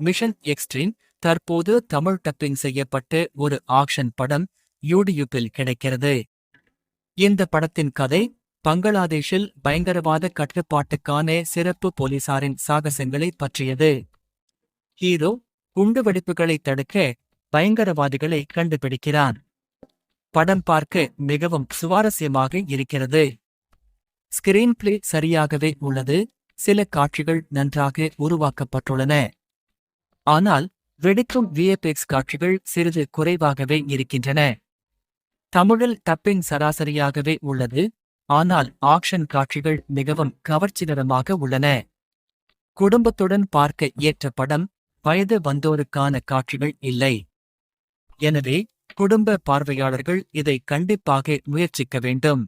Mission extreme தற்போது Tamil dubbing செய்யப்பட்டு ஒரு ஆக்ஷன் படம் யூடியூப்பில் கிடைக்கிறது. இந்த படத்தின் கதை பங்களாதேஷில் பயங்கரவாத கட்டுப்பாட்டுக்கான சிறப்பு போலீசாரின் சாகசங்களை பற்றியது. ஹீரோ குண்டுவெடிப்புகளை தடுக்க பயங்கரவாதிகளை கண்டுபிடிக்கிறான். படம் பார்க்க மிகவும் சுவாரஸ்யமாக இருக்கிறது. ஸ்கிரீன் பிளே சரியாகவே உள்ளது. சில காட்சிகள் நன்றாக உருவாக்கப்பட்டுள்ளன. ஆனால் வெடிக்கும் விஎஃப்எக்ஸ் காட்சிகள் சிறிது குறைவாகவே இருக்கின்றன. தமிழில் டப்பிங் சராசரியாகவே உள்ளது. ஆனால் ஆக்ஷன் காட்சிகள் மிகவும் கவர்ச்சிகரமாக உள்ளன. குடும்பத்துடன் பார்க்க ஏற்ற படம். வயது வந்தோருக்கான காட்சிகள் இல்லை. எனவே குடும்ப பார்வையாளர்கள் இதை கண்டிப்பாக முயற்சிக்க வேண்டும்.